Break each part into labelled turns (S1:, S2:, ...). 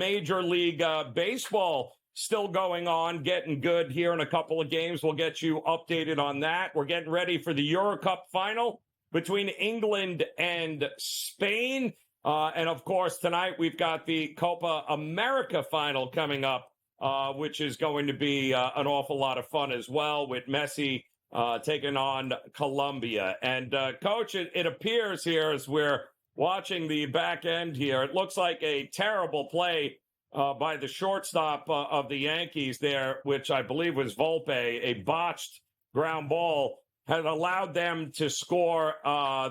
S1: Major League Baseball still going on, getting good here in a couple of games. We'll get you updated on that. We're getting ready for the Euro Cup final between England and Spain. And, of course, tonight we've got the Copa America final coming up, which is going to be an awful lot of fun as well, with Messi taking on Colombia. And, Coach, it appears here as we're watching the back end here, it looks like a terrible play by the shortstop of the Yankees there, which I believe was Volpe, a botched ground ball, had allowed them to score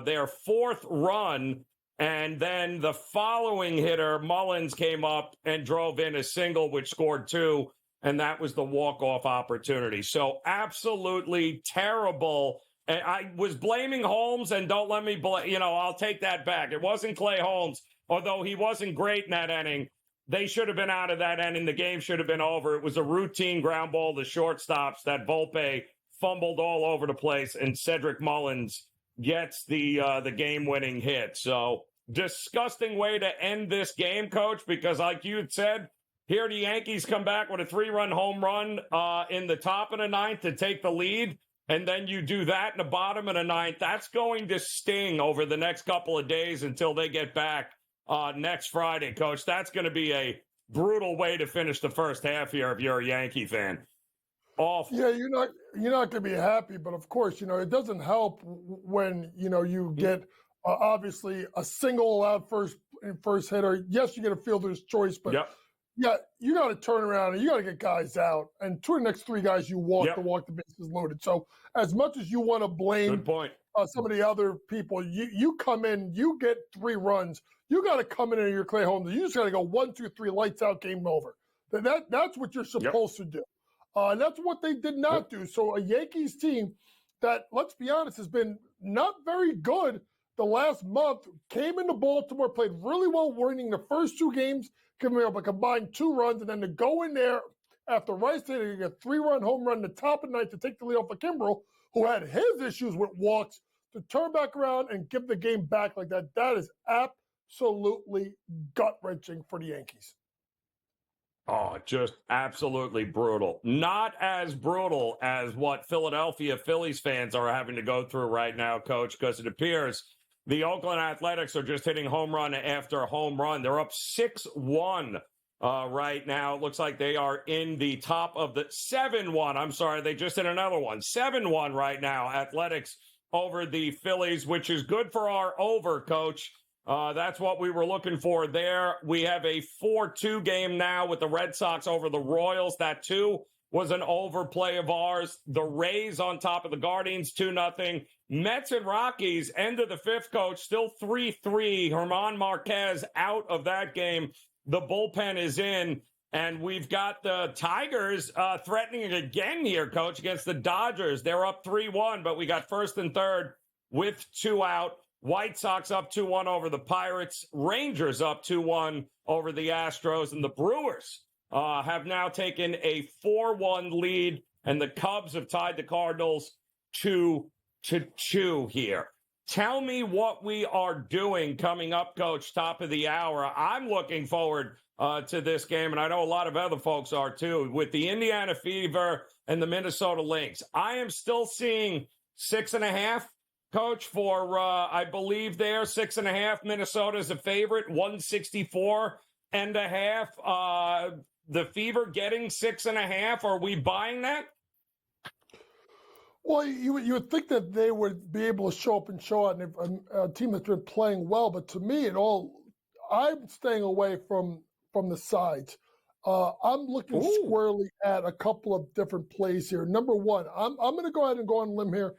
S1: their fourth run. And then the following hitter, Mullins, came up and drove in a single, which scored two. And that was the walk-off opportunity. So absolutely terrible. And I was blaming Holmes, and don't let me I'll take that back. It wasn't Clay Holmes, although he wasn't great in that inning. They should have been out of that inning. The game should have been over. It was a routine ground ball to shortstops that Volpe fumbled all over the place, and Cedric Mullins gets the game-winning hit. So disgusting way to end this game, Coach, because like you had said, here the Yankees come back with a 3-run home run in the top of the ninth to take the lead, and then you do that in the bottom of the ninth. That's going to sting over the next couple of days until they get back next Friday, Coach. That's going to be a brutal way to finish the first half here if you're a Yankee fan. Awful.
S2: Yeah, you're not going to be happy, but of course, it doesn't help when you get obviously a single allowed first hitter. Yes, you get a fielder's choice, but yeah, you got to turn around and you got to get guys out. And two of the next three guys you walk to walk the bases loaded. So as much as you want to blame some of the other people, you come in, you get 3 runs. You got to come in your Clay Holmes. You just got to go 1, 2, 3, lights out, game over. That's what you're supposed to do. And that's what they did not do. So a Yankees team that, let's be honest, has been not very good the last month, came into Baltimore, played really well, winning the first 2 games, giving up a combined 2 runs, and then to go in there after Rice hitting a 3-run home run in the top of the ninth to take the lead off of Kimbrel, who had his issues with walks, to turn back around and give the game back like that. That is absolutely gut-wrenching for the Yankees.
S1: Oh, just absolutely brutal. Not as brutal as what Philadelphia Phillies fans are having to go through right now, Coach, because it appears the Oakland Athletics are just hitting home run after home run. They're up 6-1 right now. It looks like they are in the top of the 7-1. I'm sorry, they just hit another one. 7-1 right now, Athletics over the Phillies, which is good for our over, Coach. That's what we were looking for there. We have a 4-2 game now with the Red Sox over the Royals. That, too, was an overplay of ours. The Rays on top of the Guardians, 2-0. Mets and Rockies, end of the 5th, Coach, still 3-3. German Marquez out of that game. The bullpen is in. And we've got the Tigers threatening again here, Coach, against the Dodgers. They're up 3-1, but we got first and third with 2 out. White Sox up 2-1 over the Pirates. Rangers up 2-1 over the Astros. And the Brewers have now taken a 4-1 lead. And the Cubs have tied the Cardinals 2-2 here. Tell me what we are doing coming up, Coach, top of the hour. I'm looking forward to this game, and I know a lot of other folks are too, with the Indiana Fever and the Minnesota Lynx. I am still seeing 6.5. Coach, for, I believe there, 6.5. Minnesota's a favorite, 164.5. The Fever getting 6.5. Are we buying that?
S2: Well, you would think that they would be able to show up and show out, and a team that's been playing well. But to me, I'm staying away from the sides. I'm looking squarely at a couple of different plays here. Number one, I'm going to go ahead and go on a limb here.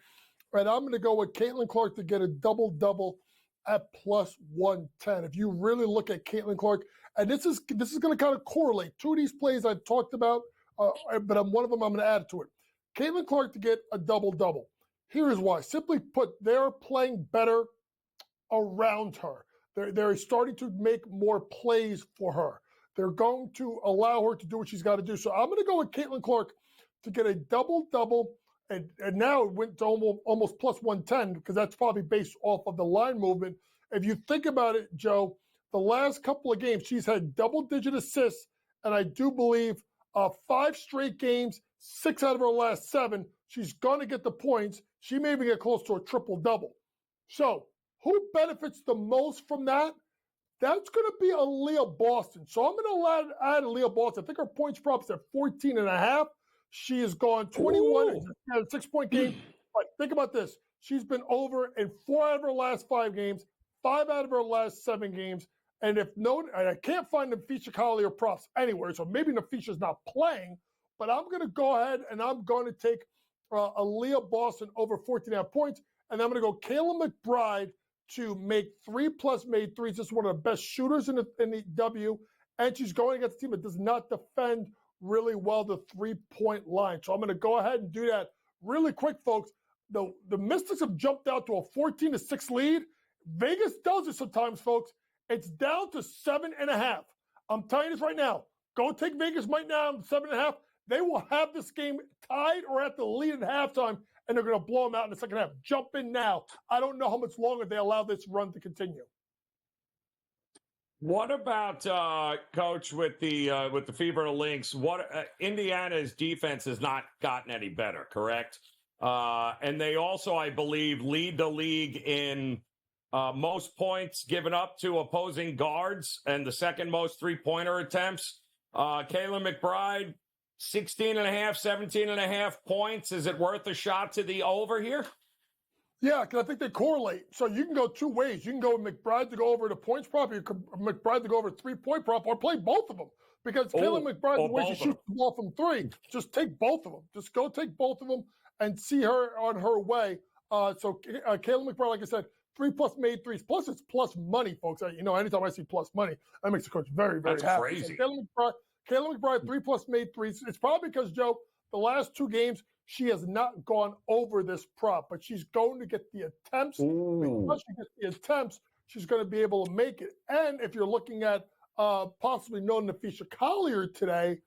S2: Right, I'm going to go with Caitlin Clark to get a double-double at plus 110. If you really look at Caitlin Clark, and this is going to kind of correlate. 2 of these plays I've talked about, but one of them I'm going to add to it. Caitlin Clark to get a double-double. Here is why. Simply put, they're playing better around her. They're starting to make more plays for her. They're going to allow her to do what she's got to do. So I'm going to go with Caitlin Clark to get a double-double. And now it went to almost plus 110 because that's probably based off of the line movement. If you think about it, Joe, the last couple of games, she's had double-digit assists, and I do believe 5 straight games, 6 out of her last 7, she's going to get the points. She may even get close to a triple-double. So who benefits the most from that? That's going to be Aaliyah Boston. So I'm going to add Aaliyah Boston. I think her points prop is at 14.5. She has gone 21, had a 6-point game. But think about this. She's been over in 4 out of her last 5 games, 5 out of her last 7 games. And I can't find Napheesa Collier props anywhere. So maybe Napheesa's not playing, but I'm going to go ahead and I'm going to take Aaliyah Boston over 14.5 points. And I'm going to go Kayla McBride to make 3+ made threes. This is one of the best shooters in the W. And she's going against a team that does not defend really well the 3-point line. So I'm going to go ahead and do that really quick, folks. The Mystics have jumped out to a 14-6 lead. Vegas does it sometimes, folks. It's down to 7.5. I'm telling you this right now. Go take Vegas right now, 7.5. They will have this game tied or at the lead at halftime, and they're going to blow them out in the second half. Jump in now. I don't know how much longer they allow this run to continue.
S1: What about Coach with the Fever Lynx? What Indiana's defense has not gotten any better, correct? And they also, I believe, lead the league in most points given up to opposing guards and the second most three-pointer attempts. Kayla McBride, 17.5 points. Is it worth a shot to the over here?
S2: Yeah, because I think they correlate. So you can go 2 ways. You can go with McBride to go over the points prop, or McBride to go over 3-point prop, or play both of them. Because Kayla McBride, the way she shoots the ball from 3, just take both of them. Just go take both of them and see her on her way. So Kayla McBride, like I said, 3+ made threes. Plus, it's plus money, folks. Anytime I see plus money, that makes the coach very, very happy.
S1: That's crazy.
S2: So Kayla McBride, 3+ made threes. It's probably because, Joe, the last 2 games, she has not gone over this prop, but she's going to get the attempts.
S1: Ooh.
S2: Because she gets the attempts, she's going to be able to make it. And if you're looking at possibly no Napheesa Collier today,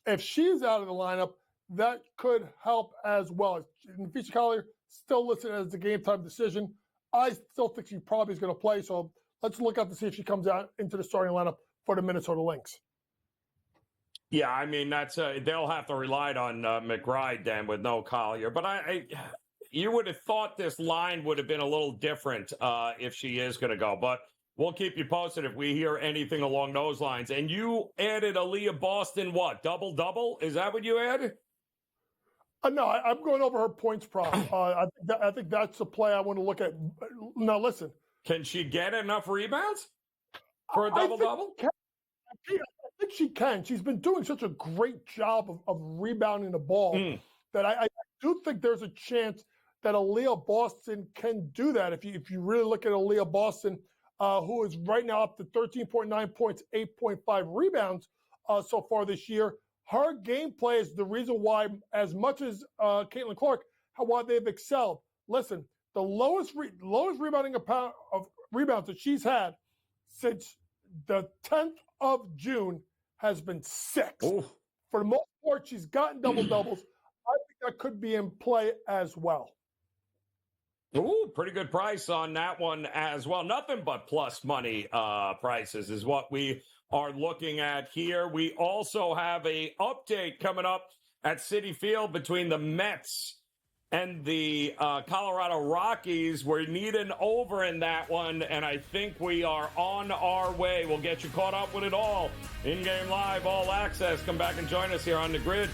S2: if she's out of the lineup, that could help as well. Napheesa Collier still listed as the game time decision. I still think she probably is going to play. So let's look out to see if she comes out into the starting lineup for the Minnesota Lynx.
S1: Yeah, I mean, that's they'll have to rely on McBride then with no Collier. But you would have thought this line would have been a little different if she is going to go. But we'll keep you posted if we hear anything along those lines. And you added Aaliyah Boston, what, double-double? Is that what you added?
S2: No, I'm going over her points prop. I think that's the play I want to look at. Now, listen.
S1: Can she get enough rebounds for a double-double?
S2: I think she can. She's been doing such a great job of rebounding the ball that I do think there's a chance that Aaliyah Boston can do that. If you really look at Aaliyah Boston, who is right now up to 13.9 points, 8.5 rebounds so far this year. Her gameplay is the reason why, as much as Caitlin Clark, why they've excelled. Listen, the lowest rebounding of rebounds that she's had since the 10th of June has been 6.
S1: Ooh.
S2: For the most part, she's gotten double-doubles. I think that could be in play as well.
S1: Ooh, pretty good price on that one as well. Nothing but plus money prices is what we are looking at here. We also have a update coming up at Citi Field between the Mets and the Colorado Rockies. We need an over in that one, and I think we are on our way. We'll get you caught up with it all. In-game live, all access. Come back and join us here on The Grid.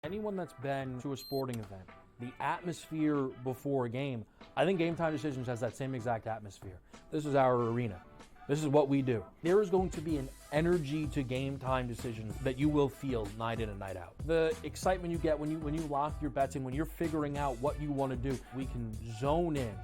S3: Anyone that's been to a sporting event, the atmosphere before a game, I think Game Time Decisions has that same exact atmosphere. This is our arena. This is what we do. There is going to be an energy to Game Time Decisions that you will feel night in and night out. The excitement you get when you lock your bets in, when you're figuring out what you want to do, we can zone in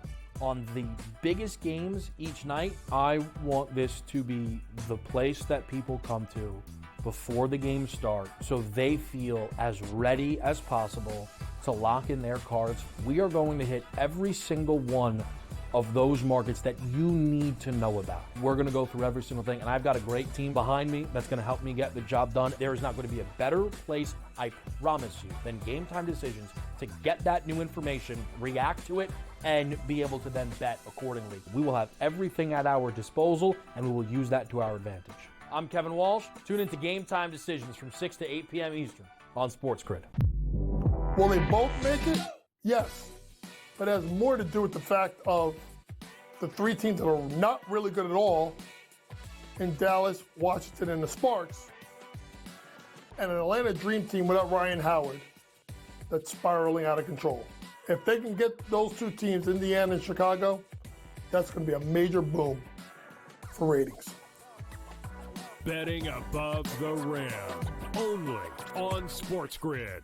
S3: on the biggest games each night. I want this to be the place that people come to before the games start so they feel as ready as possible to lock in their cards. We are going to hit every single one of those markets that you need to know about. We're going to go through every single thing, and I've got a great team behind me that's going to help me get the job done. There is not going to be a better place, I promise you, than Game Time Decisions to get that new information, react to it, and be able to then bet accordingly. We will have everything at our disposal, and we will use that to our advantage. I'm Kevin Walsh. Tune into Game Time Decisions from 6 to 8 p.m. Eastern on Sports Grid.
S2: Will they both make it? Yes. But it has more to do with the fact of the three teams that are not really good at all in Dallas, Washington, and the Sparks, and an Atlanta Dream Team without Ryan Howard that's spiraling out of control. If they can get those two teams, Indiana and Chicago, that's going to be a major boom for ratings.
S4: Betting above the rim, only on Sports Grid.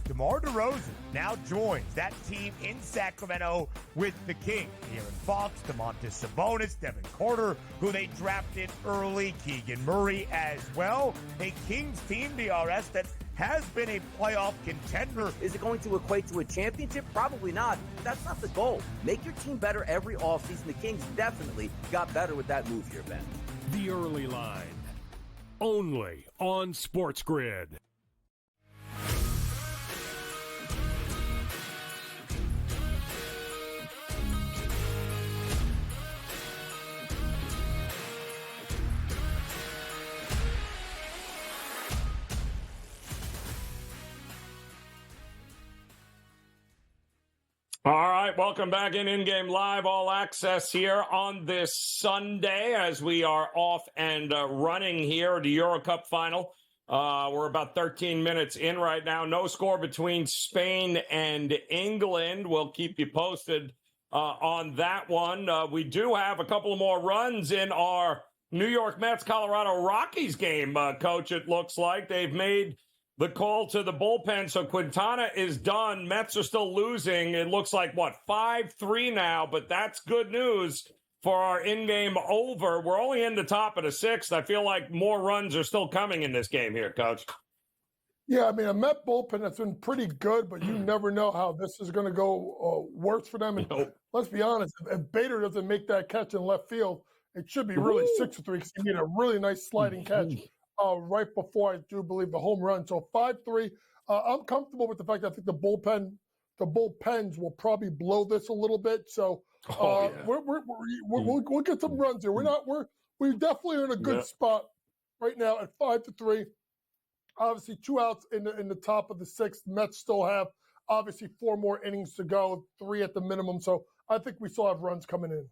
S5: DeMar DeRozan now joins that team in Sacramento with the Kings. De'Aaron Fox, Domantas Sabonis, Devin Carter, who they drafted early, Keegan Murray as well. A Kings team, DRS, that has been a playoff contender.
S6: Is it going to equate to a championship? Probably not. That's not the goal. Make your team better every offseason. The Kings definitely got better with that move here, Ben.
S4: The Early Line, only on Sports Grid.
S1: All right, welcome back in-game live, all access here on this Sunday as we are off and running here, the Euro Cup final. We're about 13 minutes in right now. No score between Spain and England. We'll keep you posted on that one. We do have a couple of more runs in our New York Mets, Colorado Rockies game, Coach, it looks like. They've made the call to the bullpen, so Quintana is done. Mets are still losing. It looks like, 5-3 now, but that's good news for our in-game over. We're only in the top of the sixth. I feel like more runs are still coming in this game here, Coach.
S2: Yeah, I mean, a Met bullpen that's been pretty good, but you never know how this is going to go worse for them. And let's be honest, if Bader doesn't make that catch in left field, it should be really 6-3 because he made a really nice sliding catch right before, I do believe, the home run. So 5-3. I'm comfortable with the fact that I think the bullpens will probably blow this a little bit. So we'll get some runs here. We definitely are in a good spot right now at 5-3. Obviously, 2 outs in the top of the sixth. Mets still have obviously 4 more innings to go, 3 at the minimum. So I think we still have runs coming in.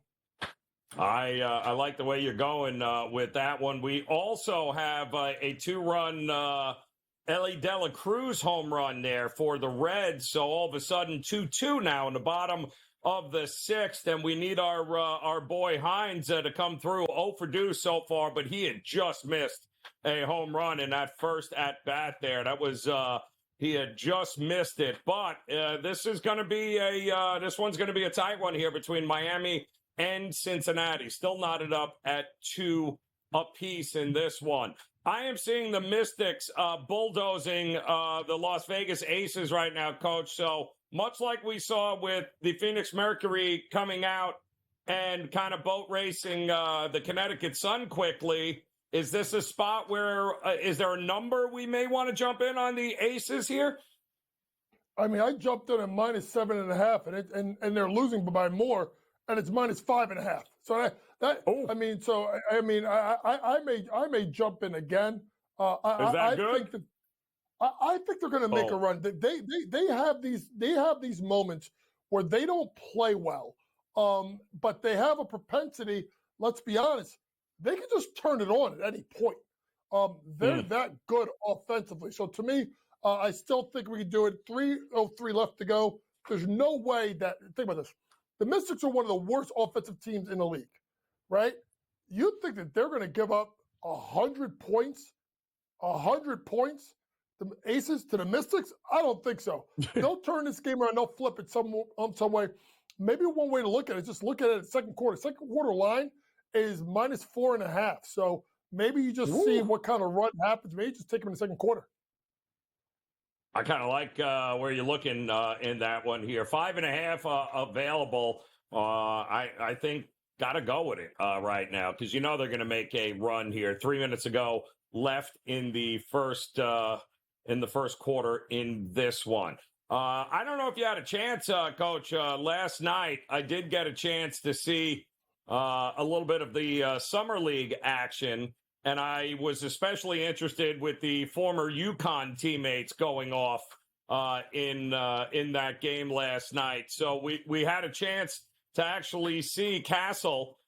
S1: I like the way you're going with that one. We also have a 2-run Ellie De La Cruz home run there for the Reds. So all of a sudden 2-2 now in the bottom of the sixth, and we need our boy Hines to come through. 0 for 2 so far, but he had just missed a home run in that first at bat there. That was he had just missed it. But this is going to be this one's going to be a tight one here between Miami and Cincinnati. Still knotted up at 2 apiece in this one. I am seeing the Mystics bulldozing the Las Vegas Aces right now, Coach. So much like we saw with the Phoenix Mercury coming out and kind of boat racing the Connecticut Sun quickly, is this a spot where is there a number we may want to jump in on the Aces here?
S2: I mean, I jumped in at -7.5, and they're losing by more. And it's -5.5. So I may jump in again.
S1: Is that good?
S2: I think they're going to make a run. They have these moments where they don't play well, but they have a propensity. Let's be honest, they can just turn it on at any point. They're that good offensively. So to me, I still think we can do it. 3:03 left to go. There's no way that. Think about this. The Mystics are one of the worst offensive teams in the league, right? You think that they're going to give up 100 points, the Aces to the Mystics? I don't think so. They'll turn this game around. They'll flip it some way. Maybe one way to look at it is just look at it at second quarter. Second quarter line is -4.5. So maybe you just see what kind of run happens. Maybe just take them in the second quarter.
S1: I kind of like where you're looking in that one here. 5.5 available. I think got to go with it right now because they're going to make a run here. 3 minutes ago left in the first quarter in this one. I don't know if you had a chance, Coach. Last night, I did get a chance to see a little bit of the Summer League action. And I was especially interested with the former UConn teammates going off in that game last night. So we had a chance to actually see Castle.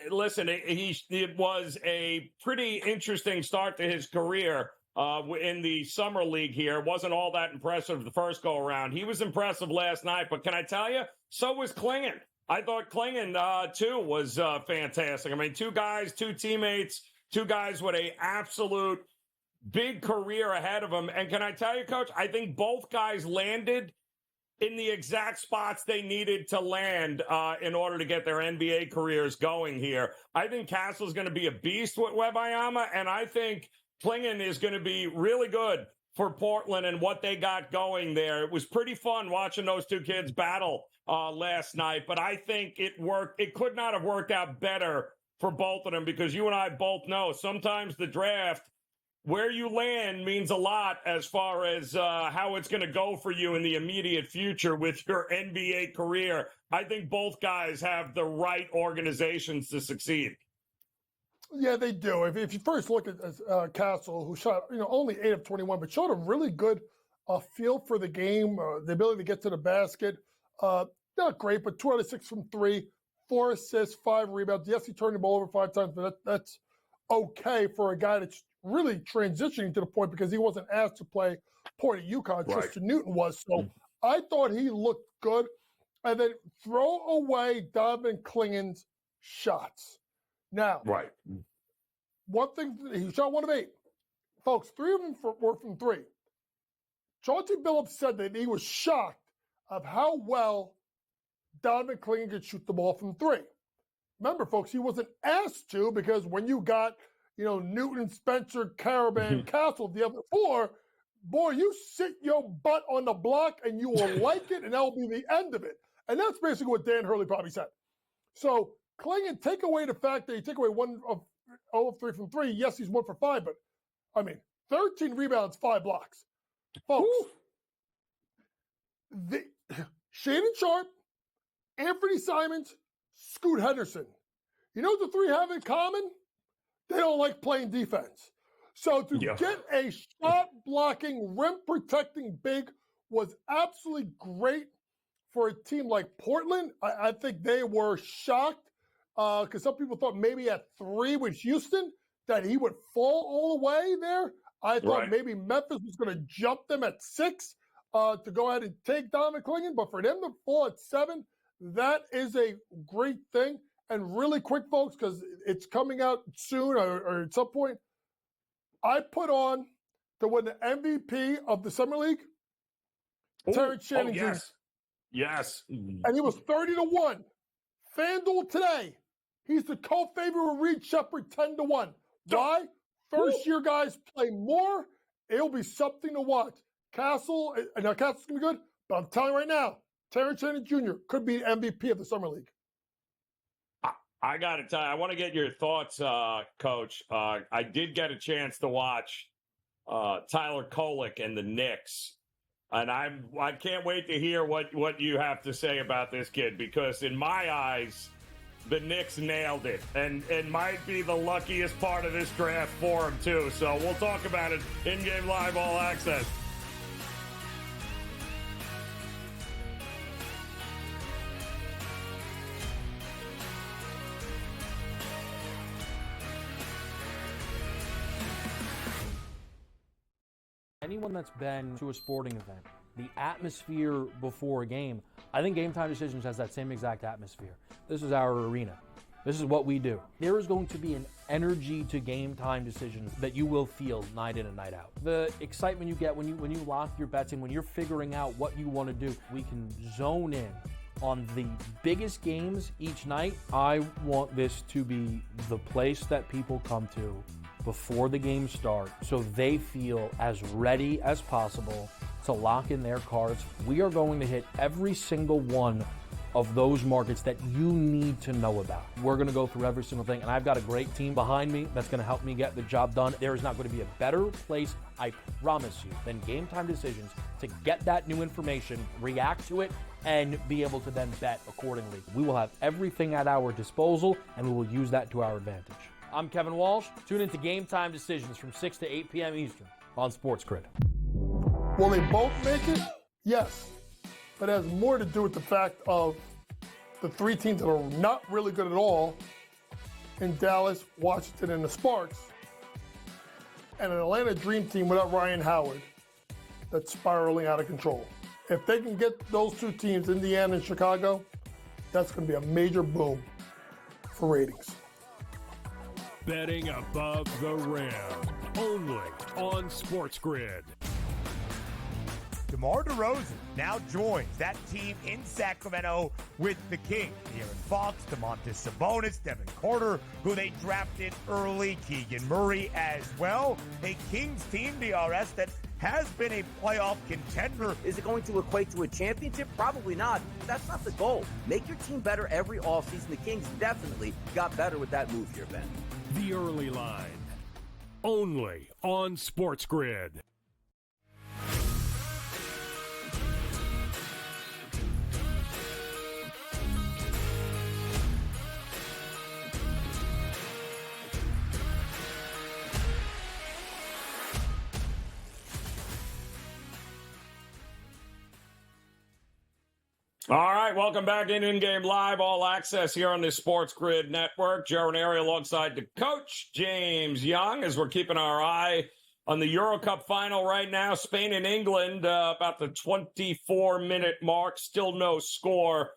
S1: Listen, it was a pretty interesting start to his career in the Summer League here. It wasn't all that impressive the first go-around. He was impressive last night, but can I tell you, so was Klingon. I thought Klingon, too, was fantastic. I mean, two teammates, two guys with a absolute big career ahead of them. And can I tell you, Coach, I think both guys landed in the exact spots they needed to land in order to get their NBA careers going here. I think Castle's going to be a beast with Wembanyama, and I think Klingon is going to be really good for Portland and what they got going there. It was pretty fun watching those two kids battle last night, but I think it worked. It could not have worked out better for both of them because you and I both know sometimes the draft, where you land means a lot as far as how it's going to go for you in the immediate future with your NBA career. I think both guys have the right organizations to succeed.
S2: Yeah, they do. If you first look at Castle, who shot only 8 of 21, but showed a really good feel for the game, the ability to get to the basket. Not great, but 2 out of 6 from 3, 4 assists, 5 rebounds. Yes, he turned the ball over 5 times, but that's okay for a guy that's really transitioning to the point because he wasn't asked to play point at UConn.
S1: Right.
S2: Tristan Newton was. So I thought he looked good. And then throw away Donovan Klingon's shots. Now, one thing, he shot 1 of 8. Folks, 3 of them were from 3. Chauncey Billups said that he was shocked of how well Donovan Klingon could shoot the ball from 3. Remember, folks, he wasn't asked to because when you got, Newton, Spencer, Caravan, Castle, the other 4, boy, you sit your butt on the block and you will like it, and that will be the end of it. And that's basically what Dan Hurley probably said. So, Klingon, take away the fact that he took away 1 of 3 from 3. Yes, he's 1 for 5, but, 13 rebounds, 5 blocks. Folks, Shannon Sharp, Anthony Simons, Scoot Henderson. You know what the 3 have in common? They don't like playing defense. So to get a shot-blocking, rim-protecting big was absolutely great for a team like Portland. I think they were shocked because some people thought maybe at 3 with Houston that he would fall all the way there. I thought maybe Memphis was going to jump them at 6 to go ahead and take Donovan Klingon. But for them to fall at 7, that is a great thing. And really quick, folks, because it's coming out soon or at some point, I put on to win the MVP of the Summer League, Terrence Shannon Jr.
S1: Yes.
S2: And he was 30-1. FanDuel today, he's the co-favorite with Reed Shepherd 10-1. Why? First-year guys play more. It'll be something to watch. Castle's going to be good, but I'm telling you right now, Terrence Shannon Jr. could be MVP of the Summer League.
S1: I got to tell you, I want to get your thoughts, Coach. I did get a chance to watch Tyler Kolek and the Knicks, and I can't wait to hear what you have to say about this kid because in my eyes, the Knicks nailed it and might be the luckiest part of this draft for him, too. So we'll talk about it in-game live all access.
S3: Anyone that's been to a sporting event, the atmosphere before a game, I think Game Time Decisions has that same exact atmosphere. This is our arena. This is what we do. There is going to be an energy to Game Time Decisions that you will feel night in and night out. The excitement you get when you lock your bets in, when you're figuring out what you want to do, we can zone in on the biggest games each night. I want this to be the place that people come to before the game starts so they feel as ready as possible to lock in their cards. We are going to hit every single one of those markets that you need to know about. We're going to go through every single thing, and I've got a great team behind me that's going to help me get the job done. There is not going to be a better place, I promise you, than Game Time Decisions to get that new information, react to it, and be able to then bet accordingly. We will have everything at our disposal, and we will use that to our advantage. I'm Kevin Walsh. Tune into Game Time Decisions from 6 to 8 p.m. Eastern on Sports Grid.
S2: Will they both make it? Yes. But it has more to do with the fact of the three teams that are not really good at all in Dallas, Washington, and the Sparks, and an Atlanta Dream team without Ryan Howard that's spiraling out of control. If they can get those two teams, Indiana and Chicago, that's going to be a major boom for ratings.
S4: Betting above the rim, only on Sports Grid.
S5: DeMar DeRozan now joins that team in Sacramento with the Kings. De'Aaron Fox, Domantas Sabonis, Devin Carter, who they drafted early, Keegan Murray as well. A Kings team, DRS, that has been a playoff contender.
S6: Is it going to equate to a championship? Probably not. That's not the goal. Make your team better every offseason. The Kings definitely got better with that move here, Ben.
S4: The Early Line, only on Sports Grid.
S1: All right, welcome back In-Game Live, all access here on the Sports Grid Network. Joe Ranieri alongside the coach, James Young, as we're keeping our eye on the Euro Cup final right now. Spain and England, about the 24-minute mark. Still no score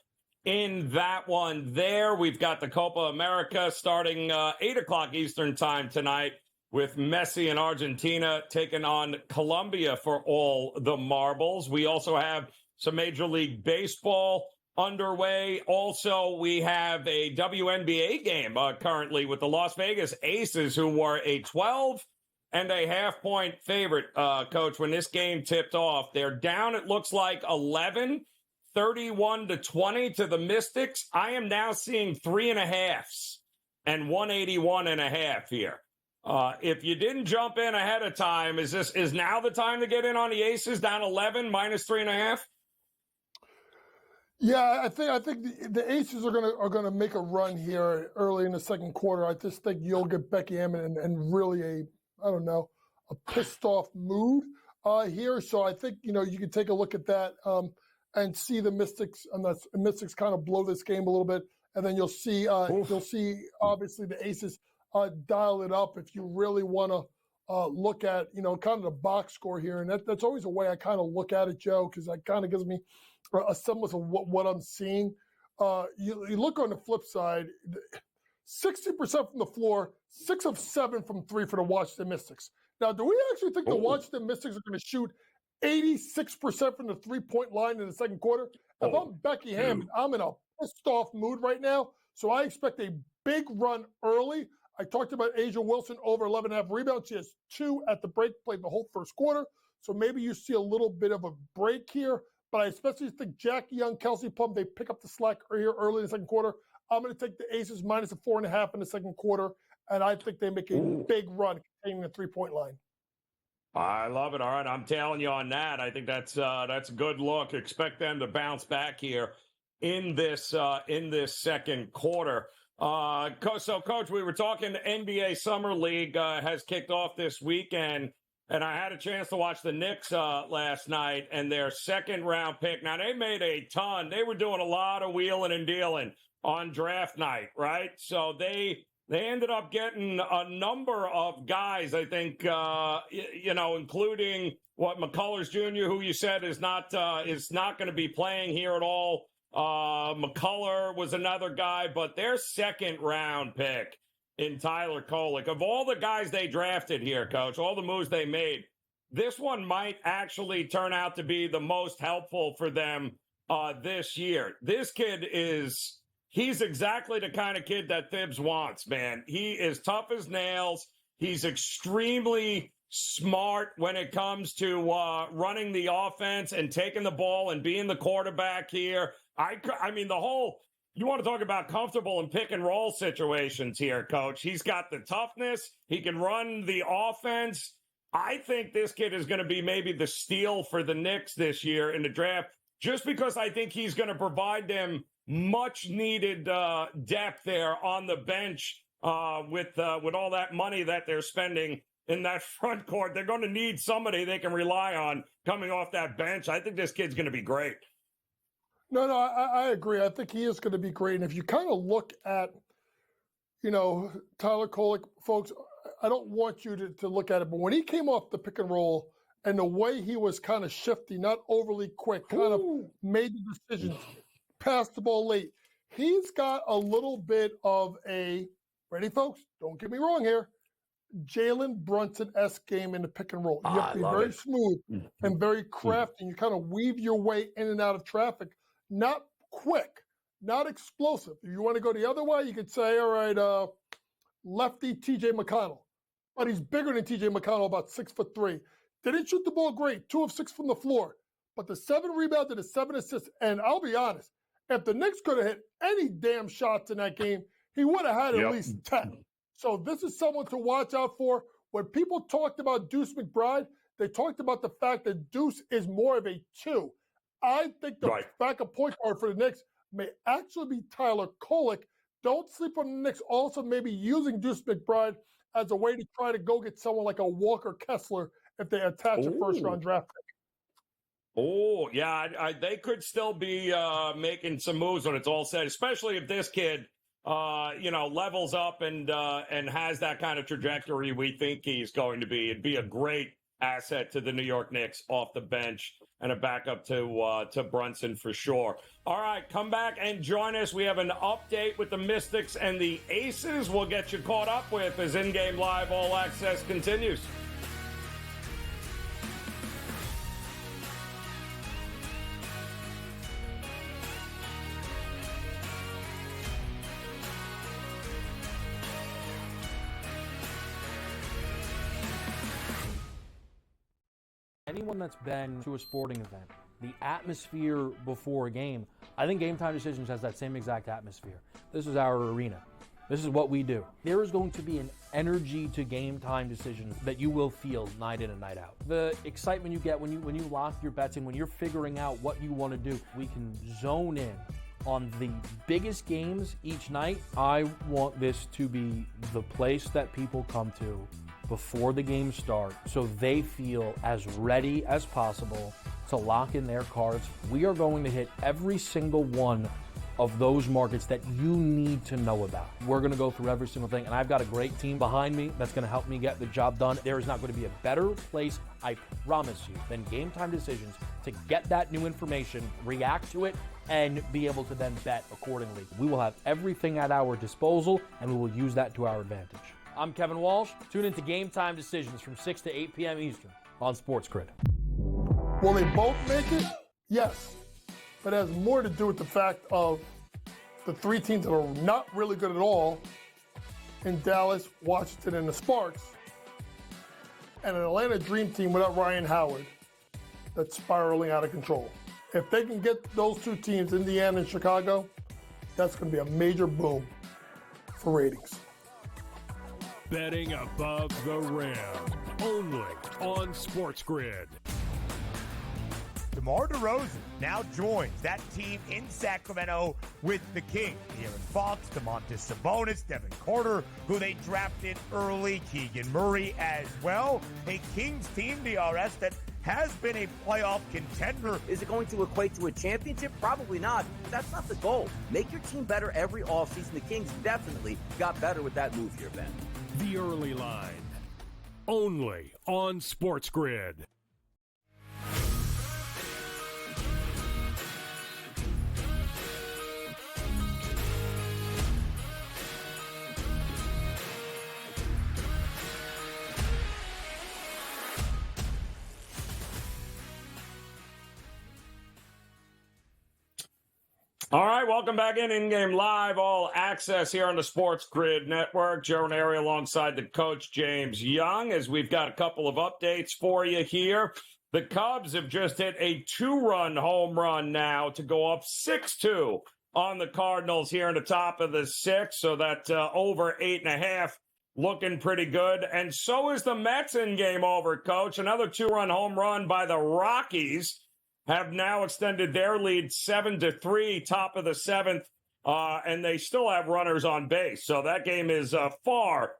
S1: in that one there. We've got the Copa America starting 8 o'clock Eastern time tonight with Messi and Argentina taking on Colombia for all the marbles. We also have some Major League Baseball underway. Also, we have a WNBA game currently with the Las Vegas Aces, who were a 12.5-point favorite, Coach, when this game tipped off. They're down, it looks like, 11, 31-20 to the Mystics. I am now seeing 3.5s and 181.5 here. If you didn't jump in ahead of time, is now the time to get in on the Aces, down 11, minus 3.5?
S2: Yeah, I think the Aces are gonna make a run here early in the second quarter. I just think you'll get Becky Hammon and really a pissed off mood here. So I think you can take a look at that and see the Mystics kind of blow this game a little bit, and then you'll see obviously the Aces dial it up if you really want to look at kind of the box score here, and that's always a way I kind of look at it, Joe, because that kind of gives me a semblance of what I'm seeing. You look on the flip side, 60% from the floor, 6 of 7 from 3 for the Washington Mystics. Now, do we actually think the Washington Mystics are going to shoot 86% from the three-point line in the second quarter? If I'm Becky Hammon, I'm in a pissed-off mood right now, so I expect a big run early. I talked about Asia Wilson over 11.5 rebounds. She has 2 at the break, played the whole first quarter, so maybe you see a little bit of a break here. But I especially think Jackie Young, Kelsey Plum, they pick up the slack here early in the second quarter. I'm going to take the Aces minus a 4.5 in the second quarter, and I think they make a big run containing the three-point line.
S1: I love it. All right, I'm telling you on that. I think that's a good look. Expect them to bounce back here in this second quarter. So, Coach, we were talking NBA Summer League has kicked off this weekend. And I had a chance to watch the Knicks last night and their second-round pick. Now, they made a ton. They were doing a lot of wheeling and dealing on draft night, right? So they ended up getting a number of guys, I think, including McCullers Jr., who you said is not going to be playing here at all. McCullough was another guy, but their second-round pick in Tyler Kolek, of all the guys they drafted here, Coach, all the moves they made, this one might actually turn out to be the most helpful for them this year. This kid he's exactly the kind of kid that Thibs wants, man. He is tough as nails. He's extremely smart when it comes to running the offense and taking the ball and being the quarterback here. I mean, you want to talk about comfortable in pick and roll situations here, Coach. He's got the toughness. He can run the offense. I think this kid is going to be maybe the steal for the Knicks this year in the draft, just because I think he's going to provide them much needed depth there on the bench with all that money that they're spending in that front court. They're going to need somebody they can rely on coming off that bench. I think this kid's going to be great.
S2: No, I agree. I think he is going to be great. And if you kind of look at, Tyler Kolek, folks, I don't want you to look at it, but when he came off the pick and roll and the way he was kind of shifty, not overly quick, kind of made the decisions, passed the ball late, he's got a little bit of a, ready, folks? Don't get me wrong here, Jalen Brunson-esque game in the pick and roll. You have to be very smooth and very crafty. You kind of weave your way in and out of traffic, not quick, not explosive. If you want to go the other way, you could say, all right, lefty TJ McConnell. But he's bigger than TJ McConnell, about 6'3". Didn't shoot the ball great, 2 of 6 from the floor. But the 7 rebounds and the 7 assists. And I'll be honest, if the Knicks could have hit any damn shots in that game, he would have had at least 10. So this is someone to watch out for. When people talked about Deuce McBride, they talked about the fact that Deuce is more of a 2. I think the backup point guard for the Knicks may actually be Tyler Kolek. Don't sleep on the Knicks also maybe using Deuce McBride as a way to try to go get someone like a Walker Kessler if they attach a first-round draft pick.
S1: Oh, yeah, they could still be making some moves when it's all said, especially if this kid, levels up and has that kind of trajectory we think he's going to be. It'd be a great asset to the New York Knicks off the bench and a backup to Brunson for sure. All right, come back and join us. We have an update with the Mystics and the Aces. We'll get you caught up with as In-Game Live All Access continues.
S3: Anyone that's been to a sporting event, the atmosphere before a game, I think Game Time Decisions has that same exact atmosphere. This is our arena. This is what we do. There is going to be an energy to Game Time Decisions that you will feel night in and night out. The excitement you get when you lock your bets in, when you're figuring out what you want to do, we can zone in on the biggest games each night. I want this to be the place that people come to before the game starts so they feel as ready as possible to lock in their cards. We are going to hit every single one of those markets that you need to know about. We're going to go through every single thing, and I've got a great team behind me that's going to help me get the job done. There is not going to be a better place, I promise you, than Game Time Decisions to get that new information, react to it, and be able to then bet accordingly. We will have everything at our disposal, and we will use that to our advantage. I'm Kevin Walsh. Tune into Game Time Decisions from 6 to 8 p.m. Eastern on Sports Grid.
S2: Will they both make it? Yes. But it has more to do with the fact of the 3 teams that are not really good at all in Dallas, Washington, and the Sparks, and an Atlanta Dream Team without Ryan Howard that's spiraling out of control. If they can get those 2 teams, Indiana and Chicago, that's going to be a major boom for ratings.
S4: Betting above the rim, only on Sports Grid.
S5: DeMar DeRozan now joins that team in Sacramento with the Kings. De'Aaron Fox, Domantas Sabonis, Devin Carter, who they drafted early, Keegan Murray as well. A Kings team, DRS, that has been a playoff contender.
S6: Is it going to equate to a championship? Probably not. That's not the goal. Make your team better every offseason. The Kings definitely got better with that move here, Ben.
S4: The Early Line, only on Sports Grid.
S1: All right, welcome back in-game live, all access here on the Sports Grid Network. Joe Ranieri alongside the coach, James Young, as we've got a couple of updates for you here. The Cubs have just hit a 2-run home run now to go up 6-2 on the Cardinals here in the top of the 6th, so that over 8.5 looking pretty good. And so is the Mets in game over, Coach. Another 2-run home run by the Rockies have now extended their lead 7-3, top of the 7th, and they still have runners on base. So that game is far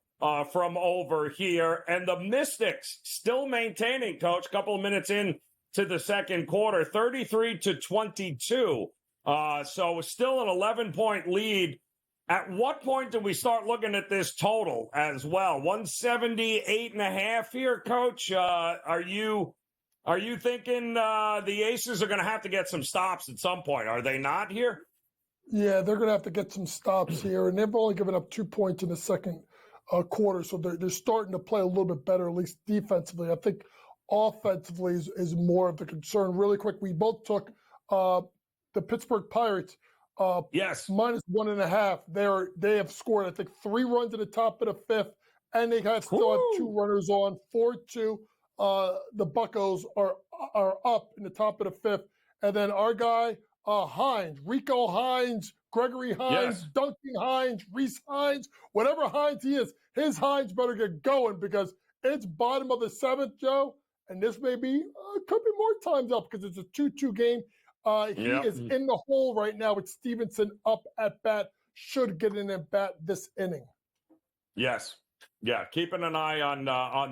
S1: from over here. And the Mystics still maintaining, Coach, a couple of minutes in to the second quarter, 33-22. So still an 11-point lead. At what point do we start looking at this total as well? 178.5 here, Coach. Are you thinking the Aces are going to have to get some stops at some point? Are they not here?
S2: Yeah, they're going to have to get some stops here, and they've only given up 2 points in the second quarter, so they're starting to play a little bit better, at least defensively. I think offensively is more of the concern. Really quick, we both took the Pittsburgh Pirates
S1: yes,
S2: -1.5. They have scored, I think, 3 runs at the top of the 5th, and they still have 2 runners on, 4-2. The Buccos are up in the top of the 5th. And then our guy, Hines, Rico Hines, Gregory Hines,
S1: yes,
S2: Duncan Hines, Reese Hines, whatever Hines he is, his Hines better get going because it's bottom of the 7th, Joe. And this may be, could be more times up because it's a 2-2 game. He is in the hole right now with Stevenson up at bat, should get in at bat this inning.
S1: yes. Yeah, keeping an eye on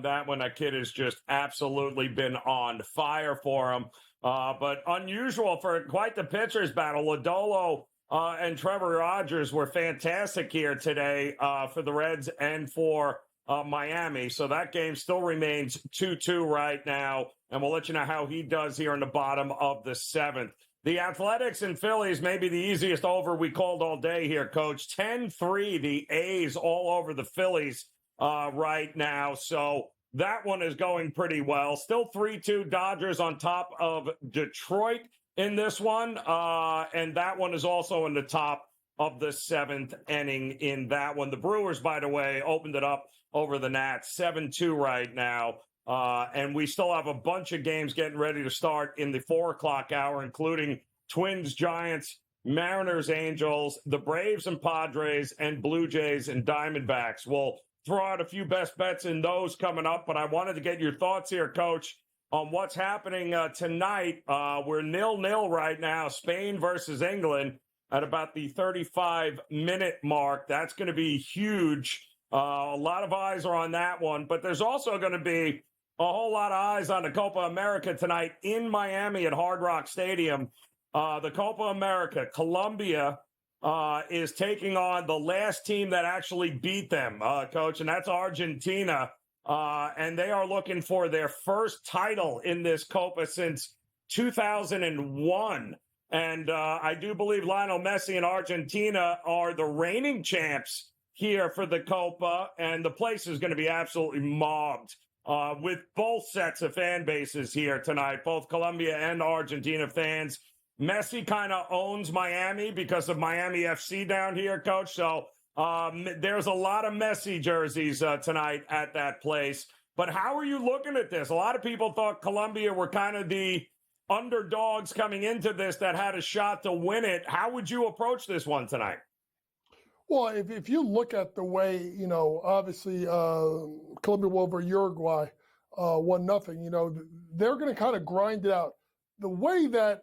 S1: that one. That kid has just absolutely been on fire for him. But unusual for quite the pitcher's battle. Lodolo and Trevor Rogers were fantastic here today for the Reds and for Miami. So that game still remains 2-2 right now. And we'll let you know how he does here in the bottom of the 7th. The Athletics and Phillies may be the easiest over we called all day here, Coach. 10-3, the A's all over the Phillies right now. So that one is going pretty well. Still 3-2 Dodgers on top of Detroit in this one. And that one is also in the top of the 7th inning in that one. The Brewers, by the way, opened it up over the Nats 7-2 right now. And we still have a bunch of games getting ready to start in the 4:00 hour, including Twins, Giants, Mariners, Angels, the Braves and Padres, and Blue Jays and Diamondbacks. We'll throw out a few best bets in those coming up, but I wanted to get your thoughts here, Coach, on what's happening tonight. We're 0-0 right now, Spain versus England at about the 35-minute mark. That's going to be huge. A lot of eyes are on that one, but there's also going to be a whole lot of eyes on the Copa America tonight in Miami at Hard Rock Stadium. The Copa America, Colombia is taking on the last team that actually beat them, Coach, and that's Argentina. And they are looking for their first title in this Copa since 2001. And I do believe Lionel Messi and Argentina are the reigning champs here for the Copa, and the place is going to be absolutely mobbed with both sets of fan bases here tonight, both Colombia and Argentina fans. Messi kind of owns Miami because of Miami FC down here, Coach. So there's a lot of Messi jerseys tonight at that place. But how are you looking at this? A lot of people thought Colombia were kind of the underdogs coming into this that had a shot to win it. How would you approach this one tonight?
S2: Well, if you look at the way, obviously Colombia over Uruguay 1-0, they're going to kind of grind it out. The way that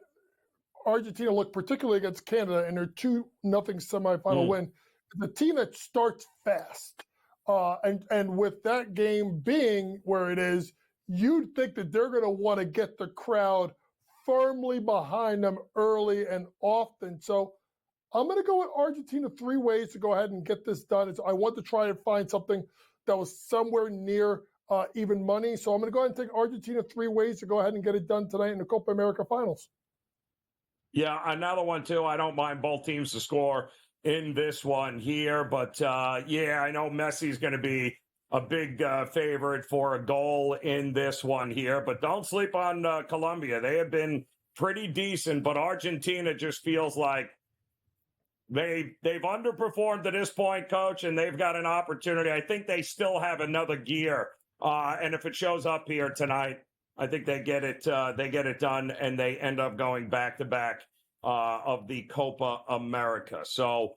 S2: Argentina looked, particularly against Canada, in their 2-0 semifinal win, the team that starts fast. And with that game being where it is, you'd think that they're going to want to get the crowd firmly behind them early and often. So I'm going to go with Argentina 3 ways to go ahead and get this done. I want to try and find something that was somewhere near even money. So I'm going to go ahead and take Argentina 3 ways to go ahead and get it done tonight in the Copa America Finals.
S1: Yeah, another one, too. I don't mind both teams to score in this one here. But, yeah, I know Messi's going to be a big favorite for a goal in this one here. But don't sleep on Colombia. They have been pretty decent, but Argentina just feels like they've underperformed to this point, Coach, and they've got an opportunity. I think they still have another gear, and if it shows up here tonight, I think they get it done, and they end up going back-to-back of the Copa America. So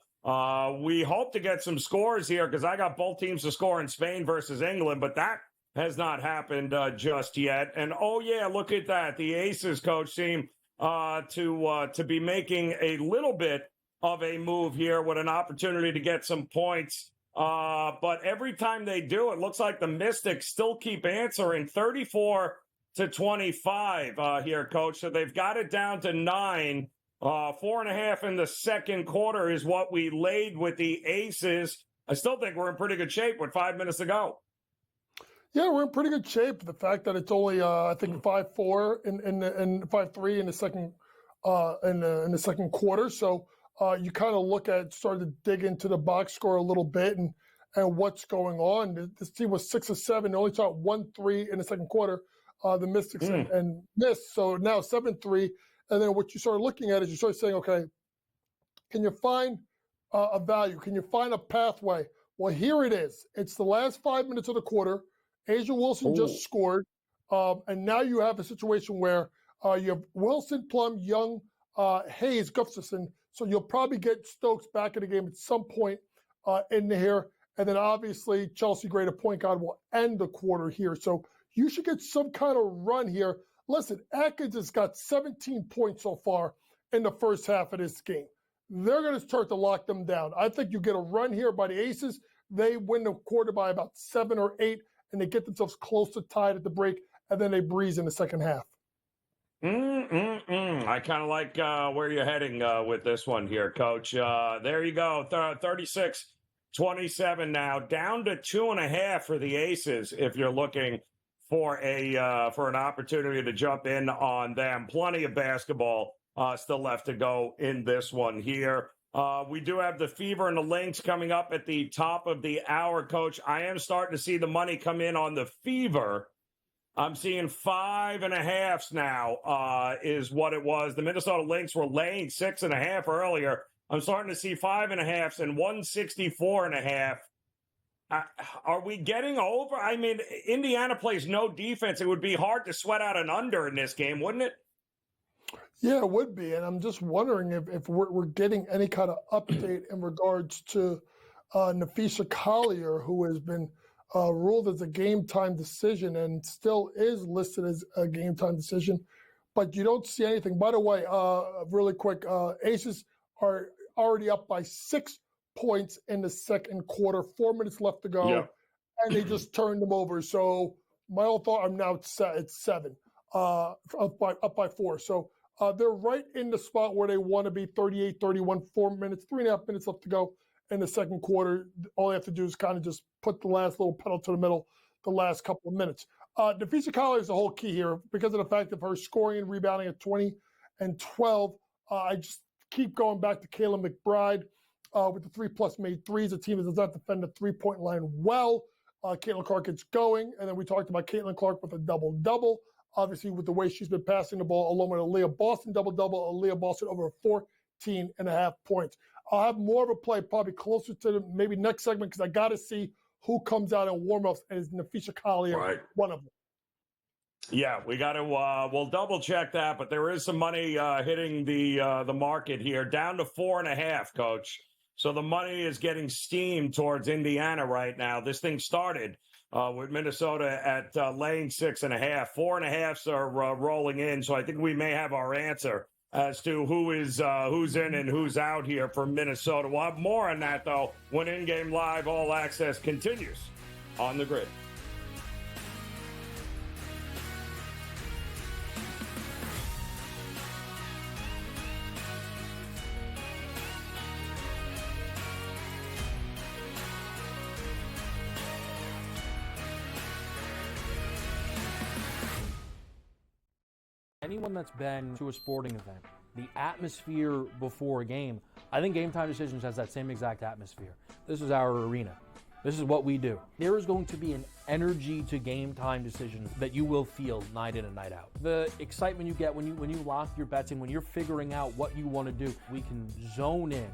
S1: we hope to get some scores here, because I got both teams to score in Spain versus England, but that has not happened just yet. And, oh, yeah, look at that. The Aces, Coach, seem to be making a little bit of a move here with an opportunity to get some points. But every time they do, it looks like the Mystics still keep answering 34-25 here, Coach. So they've got it down to 9. 4.5 in the second quarter is what we laid with the Aces. I still think we're in pretty good shape with 5 minutes to go.
S2: Yeah, we're in pretty good shape. The fact that it's only, I think, 5-4 and 5-3 in the second in the second quarter. So you kind of start to dig into the box score a little bit and what's going on. This team was 6 of 7. They only shot 1-3 in the second quarter. The Mystics and missed. So now 7-3. And then what you start looking at is you start saying, okay, can you find a value? Can you find a pathway? Well, here it is. It's the last 5 minutes of the quarter. A'ja Wilson just scored. And now you have a situation where you have Wilson, Plum, Young, Hayes, Gustafson. So you'll probably get Stokes back in the game at some point in here. And then obviously Chelsea Gray, the point guard, will end the quarter here. So you should get some kind of run here. Listen, Atkins has got 17 points so far in the first half of this game. They're going to start to lock them down. I think you get a run here by the Aces. They win the quarter by about 7 or 8, and they get themselves close to tied at the break, and then they breeze in the second half.
S1: I kind of like where you're heading with this one here, Coach. There you go, 36-27 now, down to 2.5 for the Aces if you're looking for an opportunity to jump in on them. Plenty of basketball still left to go in this one here. We do have the Fever and the Lynx coming up at the top of the hour, Coach. I am starting to see the money come in on the Fever. I'm seeing 5.5 now is what it was. The Minnesota Lynx were laying 6.5 earlier. I'm starting to see 5.5 and 164.5. Are we getting over? I mean, Indiana plays no defense. It would be hard to sweat out an under in this game, wouldn't it?
S2: Yeah, it would be. And I'm just wondering if we're getting any kind of update in regards to Napheesa Collier, who has been ruled as a game-time decision and still is listed as a game-time decision. But you don't see anything. By the way, really quick, Aces are already up by 6 points in the second quarter, 4 minutes left to go, and they just turned them over. So my own thought, I'm now at 7, up by 4. So they're right in the spot where they want to be, 38-31, 4 minutes, 3.5 minutes left to go in the second quarter. All they have to do is kind of just put the last little pedal to the middle the last couple of minutes. Napheesa Collier is the whole key here because of the fact of her scoring and rebounding at 20 and 12. I just keep going back to Kayla McBride. With the 3+ made threes, a team that does not defend the three-point line well. Caitlin Clark gets going, and then we talked about Caitlin Clark with a double-double. Obviously, with the way she's been passing the ball, along with Aaliyah Boston double-double, Aaliyah Boston over 14.5 points. I'll have more of a play probably closer to maybe next segment because I got to see who comes out in warm-ups, and is Napheesa Collier one of them.
S1: Yeah, we got to. We'll double check that, but there is some money hitting the market here, down to 4.5, Coach. So the money is getting steamed towards Indiana right now. This thing started with Minnesota at laying 6.5. 4.5s are rolling in. So I think we may have our answer as to who's in and who's out here for Minnesota. We'll have more on that, though, when In-Game Live All Access continues on the grid.
S3: Anyone that's been to a sporting event, the atmosphere before a game, I think Game Time Decisions has that same exact atmosphere. This is our arena. This is what we do. There is going to be an energy to Game Time Decisions that you will feel night in and night out. The excitement you get when you lock your bets in, when you're figuring out what you want to do, we can zone in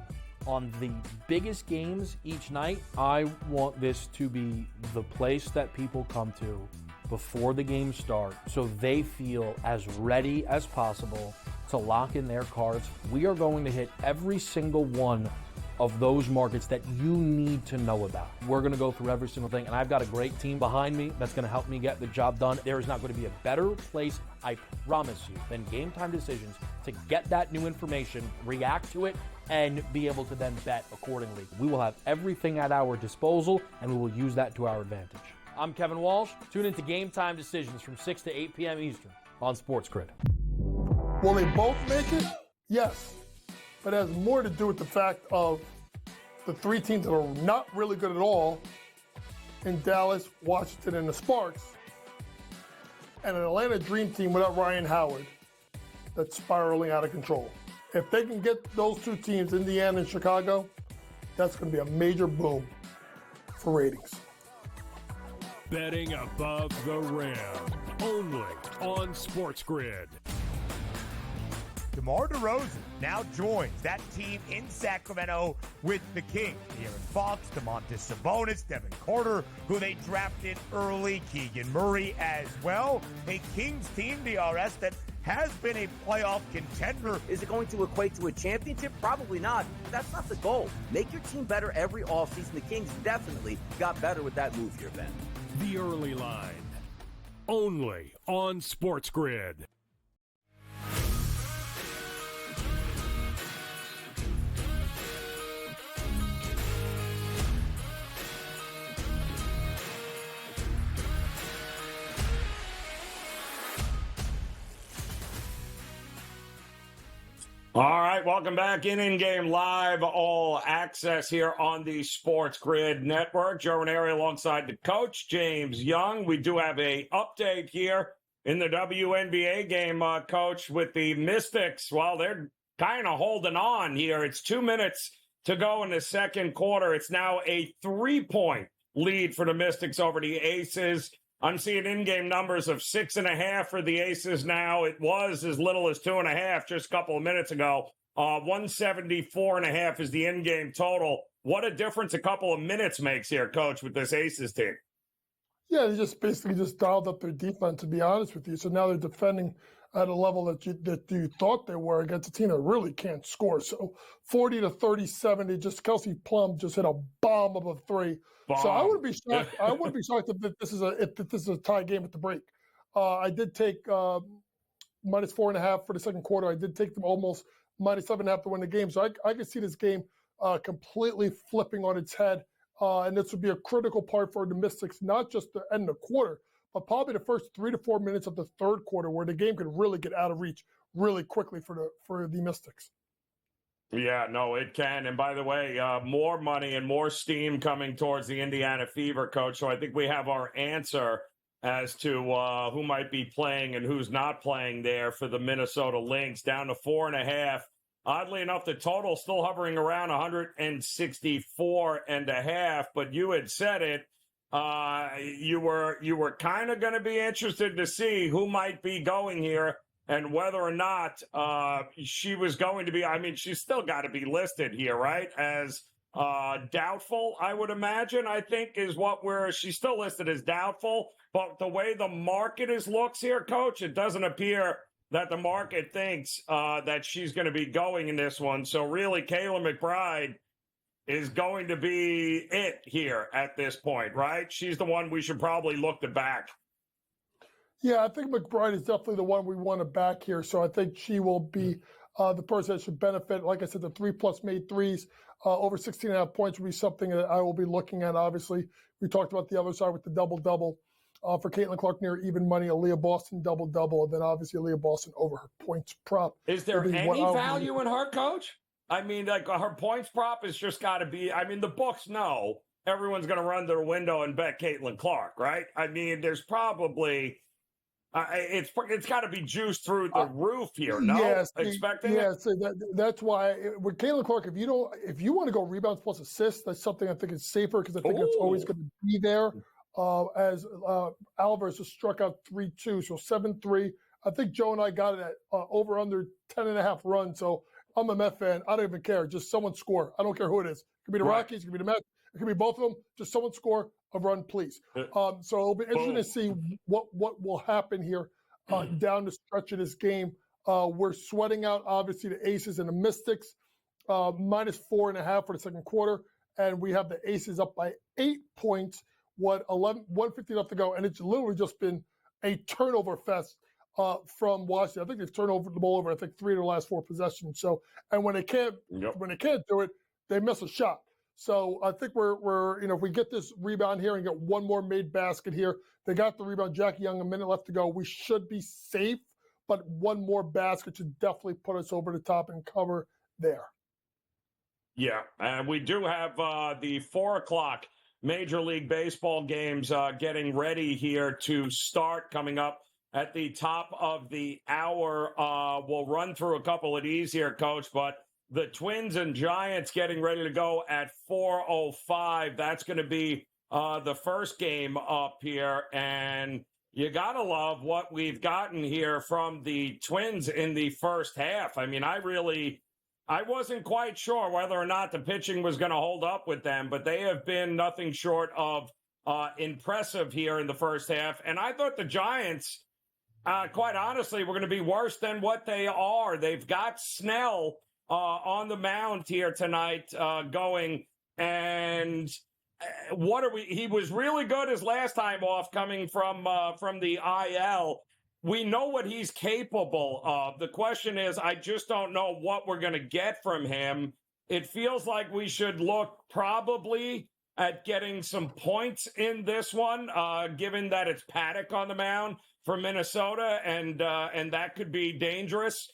S3: on the biggest games each night, I want this to be the place that people come to before the games start so they feel as ready as possible to lock in their cards. We are going to hit every single one of those markets that you need to know about. We're going to go through every single thing, and I've got a great team behind me that's going to help me get the job done. There is not going to be a better place, I promise you, than Game Time Decisions to get that new information, react to it, and be able to then bet accordingly. We will have everything at our disposal, and we will use that to our advantage. I'm Kevin Walsh. Tune into Game Time Decisions from 6 to 8 p.m. Eastern on Sports Grid.
S2: Will they both make it? Yes. But it has more to do with the fact of the three teams that are not really good at all in Dallas, Washington, and the Sparks, and an Atlanta Dream Team without Ryan Howard that's spiraling out of control. If they can get those two teams, Indiana and Chicago, that's going to be a major boom for ratings.
S4: Betting above the rim, only on Sports Grid.
S5: DeMar DeRozan now joins that team in Sacramento with the Kings. De'Aaron Fox, Domantas Sabonis, Devin Carter, who they drafted early, Keegan Murray as well. A Kings team, DRS, that has been a playoff contender.
S6: Is it going to equate to a championship? Probably not. That's not the goal. Make your team better every offseason. The Kings definitely got better with that move here, Ben.
S4: The Early Line, only on Sports Grid.
S1: All right, welcome back in-game live, all access here on the Sports Grid Network. Joe Ranieri alongside the coach, James Young. We do have a update here in the WNBA game, Coach, with the Mystics. Well, they're kind of holding on here. It's 2 minutes to go in the second quarter. It's now a 3-point lead for the Mystics over the Aces. I'm seeing in-game numbers of 6.5 for the Aces now. It was as little as 2.5 just a couple of minutes ago. 174.5 is the in-game total. What a difference a couple of minutes makes here, Coach, with this Aces team.
S2: Yeah, they just basically just dialed up their defense, to be honest with you. So now they're defending at a level that you thought they were against a team that really can't score. So 40-37, Kelsey Plum just hit a bomb of a three. Bomb. So I wouldn't be shocked. I wouldn't be shocked if this is a tie game at the break. I did take minus 4.5 for the second quarter. I did take them almost minus 7.5 to win the game. So I could see this game completely flipping on its head. And this would be a critical part for the Mystics, not just the end of the quarter, but probably the first 3 to 4 minutes of the third quarter, where the game could really get out of reach really quickly for the Mystics.
S1: Yeah, no, it can. And by the way, more money and more steam coming towards the Indiana Fever, Coach. So I think we have our answer as to who might be playing and who's not playing there for the Minnesota Lynx, down to 4.5. Oddly enough, the total still hovering around 164.5. But you had said it. You were kind of going to be interested to see who might be going here and whether or not she was going to be. I mean, she's still got to be listed here, right? As doubtful, I would imagine, I think, is what she's still listed as doubtful. But the way the market looks here, Coach, it doesn't appear that the market thinks that she's going to be going in this one. So really, Kayla McBride is going to be it here at this point, right? She's the one we should probably look to back.
S2: Yeah, I think McBride is definitely the one we want to back here. So I think she will be the person that should benefit. Like I said, the 3+ made threes, over 16.5 points would be something that I will be looking at. Obviously, we talked about the other side with the double-double. For Caitlin Clark, near even money, Aaliyah Boston double-double, and then obviously Aaliyah Boston over her points prop.
S1: Is there any value in her, Coach? I mean, like her points prop has just got to be, I mean, the books know everyone's going to run their window and bet Caitlin Clark, right? I mean, there's probably, it's got to be juiced through the roof here, no?
S2: Yes,
S1: Expecting
S2: it? So that's why with Caitlin Clark, if you want to go rebounds plus assists, that's something I think is safer because I think it's always going to be there. As Alvarez has struck out 3-2, so 7-3. I think Joe and I got it at over under 10.5 runs. So I'm a Met fan. I don't even care. Just someone score. I don't care who it is. It could be the Rockies. It could be the Mets. It could be both of them. Just someone score a run, please. So it'll be interesting to see what will happen here down the stretch of this game. We're sweating out, obviously, the Aces and the Mystics, -4.5 for the second quarter. And we have the Aces up by 8 points, 150 left to go. And it's literally just been a turnover fest from Washington. I think they've turned over the ball over, 3 of their last 4 possessions. So, and when they can't do it, they miss a shot. So I think we're if we get this rebound here and get one more made basket here, they got the rebound. Jackie Young, a minute left to go. We should be safe, but one more basket should definitely put us over the top and cover there.
S1: Yeah, and we do have the 4 o'clock Major League Baseball games getting ready here to start coming up at the top of the hour. We'll run through a couple of these here, Coach, but the Twins and Giants getting ready to go at 4:05. That's going to be the first game up here, and you got to love what we've gotten here from the Twins in the first half. I mean, I wasn't quite sure whether or not the pitching was going to hold up with them, but they have been nothing short of impressive here in the first half. And I thought the Giants, quite honestly, were going to be worse than what they are. They've got Snell on the mound here tonight going, and he was really good his last time off coming from the IL. We know what he's capable of. The question is, I just don't know what we're going to get from him. It feels like we should look probably at getting some points in this one, given that it's Paddock on the mound for Minnesota, and that could be dangerous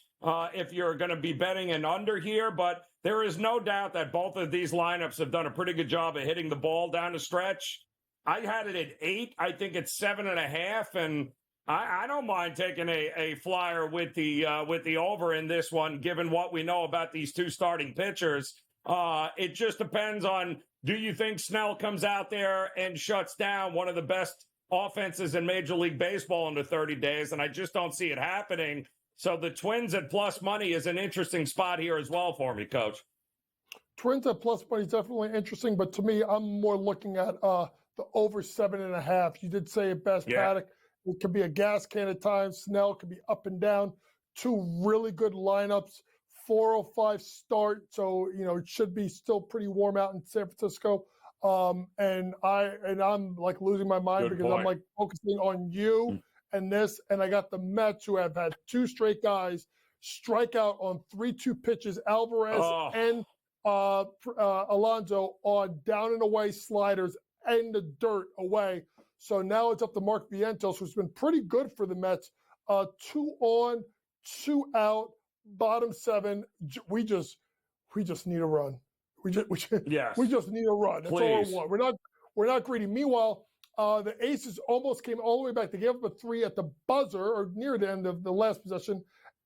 S1: if you're going to be betting an under here. But there is no doubt that both of these lineups have done a pretty good job of hitting the ball down the stretch. I had it at 8. I think it's 7.5, and I don't mind taking a flyer with the over in this one, given what we know about these two starting pitchers. It just depends on, do you think Snell comes out there and shuts down one of the best offenses in Major League Baseball in the 30 days? And I just don't see it happening. So the Twins at plus money is an interesting spot here as well for me, Coach.
S2: Twins at plus money is definitely interesting, but to me, I'm more looking at the over 7.5. You did say it best, Paddock. It could be a gas can at times. Snell could be up and down. 2 really good lineups. 4:05 start, so it should be still pretty warm out in San Francisco. And I'm like losing my mind because I'm like focusing on you and this, and I got the Mets who have had 2 straight guys strike out on 3-2 pitches. Alvarez and Alonso on down and away sliders in the dirt away. So now it's up to Mark Vientos, who's been pretty good for the Mets. 2 on, 2 out, bottom 7. We just need a run. We just need a run. That's all we want. We're not greedy. Meanwhile, the Aces almost came all the way back. They gave up a 3 at the buzzer or near the end of the last possession,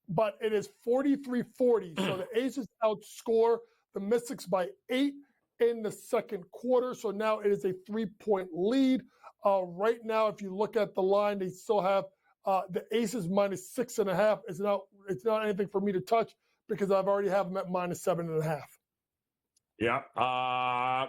S2: but it is 43-40. So the Aces outscore the Mystics by 8 in the second quarter. So now it is a 3-point lead. Right now, if you look at the line, they still have the Aces -6.5. It's not anything for me to touch because I've already have them at -7.5.
S1: Yeah.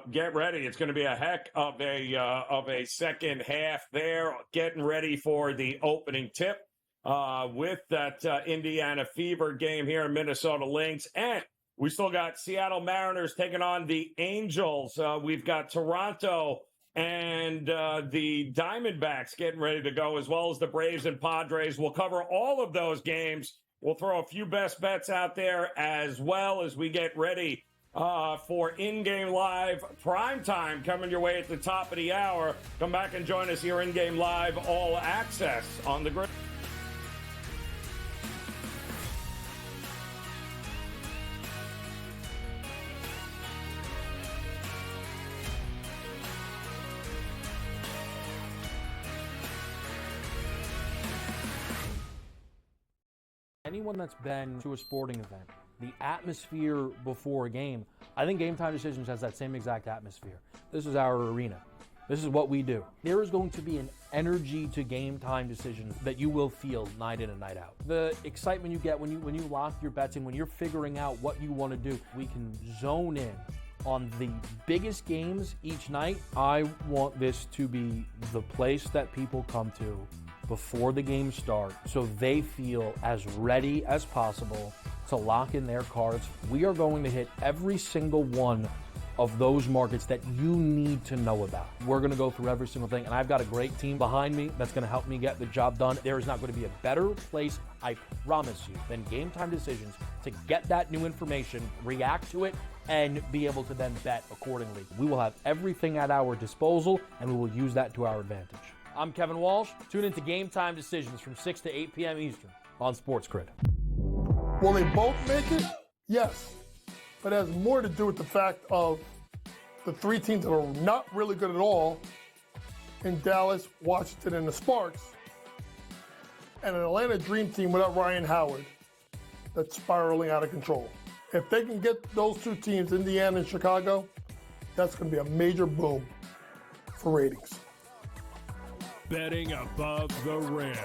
S1: Get ready. It's going to be a heck of a second half there. Getting ready for the opening tip with that Indiana Fever game here in Minnesota Lynx. And we still got Seattle Mariners taking on the Angels. We've got Toronto and the Diamondbacks getting ready to go, as well as the Braves and Padres. We'll cover all of those games. We'll throw a few best bets out there as well as we get ready for In-Game Live Primetime coming your way at the top of the hour. Come back and join us here, In-Game Live All Access on the grid.
S3: Anyone that's been to a sporting event, the atmosphere before a game, I think Game Time Decisions has that same exact atmosphere. This is our arena. This is what we do. There is going to be an energy to game time decisions that you will feel night in and night out. The excitement you get when you lock your bets in, when you're figuring out what you want to do, we can zone in on the biggest games each night. I want this to be the place that people come to before the games start so they feel as ready as possible to lock in their cards. We are going to hit every single one of those markets that you need to know about. We're going to go through every single thing, and I've got a great team behind me that's going to help me get the job done. There is not going to be a better place, I promise you, than Game Time Decisions to get that new information, react to it, and be able to then bet accordingly. We will have everything at our disposal, and we will use that to our advantage. I'm Kevin Walsh. Tune into Game Time Decisions from 6 to 8 p.m. Eastern on Sports Grid.
S2: Will they both make it? Yes. But it has more to do with the fact of the three teams that are not really good at all in Dallas, Washington, and the Sparks, and an Atlanta Dream team without Ryan Howard that's spiraling out of control. If they can get those two teams, Indiana and Chicago, that's going to be a major boom for ratings.
S4: Betting above the rim,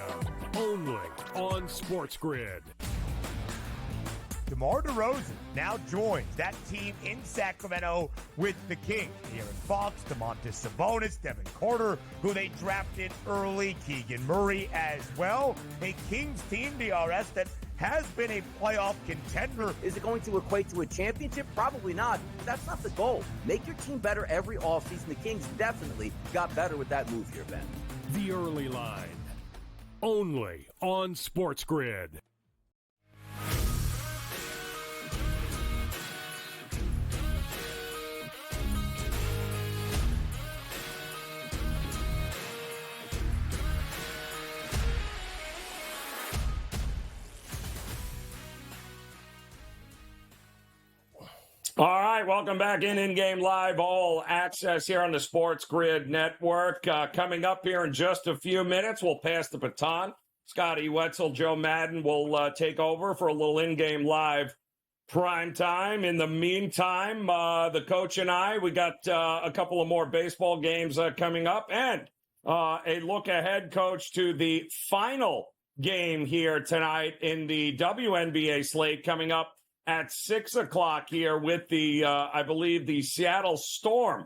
S4: only on Sports Grid.
S5: DeMar DeRozan now joins that team in Sacramento with the Kings. De'Aaron Fox, Domantas Sabonis, Devin Carter, who they drafted early, Keegan Murray as well. A Kings team, DRS, that has been a playoff contender.
S6: Is it going to equate to a championship? Probably not. But that's not the goal. Make your team better every offseason. The Kings definitely got better with that move here, Ben.
S4: The Early Line, only on Sports Grid.
S1: All right, welcome back in Game Live, all access here on the Sports Grid Network. Coming up here in just a few minutes, we'll pass the baton. Scotty Wetzel, Joe Madden will take over for a little In-Game Live prime time. In the meantime, the coach and I, we got a couple of more baseball games coming up, and a look ahead, Coach, to the final game here tonight in the WNBA slate coming up at 6 o'clock here with the, I believe, the Seattle Storm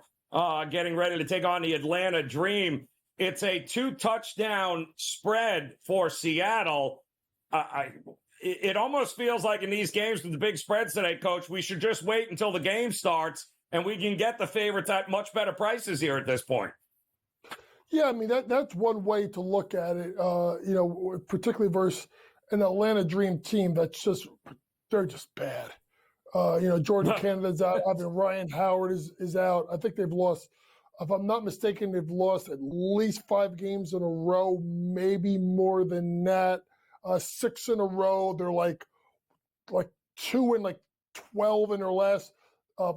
S1: getting ready to take on the Atlanta Dream. It's a 2-touchdown spread for Seattle. It almost feels like in these games with the big spreads today, Coach, we should just wait until the game starts and we can get the favorites at much better prices here at this point.
S2: Yeah, I mean, that's one way to look at it, particularly versus an Atlanta Dream team that's just – they're just bad. Jordan Canada's out. I mean, Ryan Howard is out. I think they've lost, if I'm not mistaken, they've lost at least 5 games in a row, maybe more than that. 6 in a row. They're like 2 and 12 in their last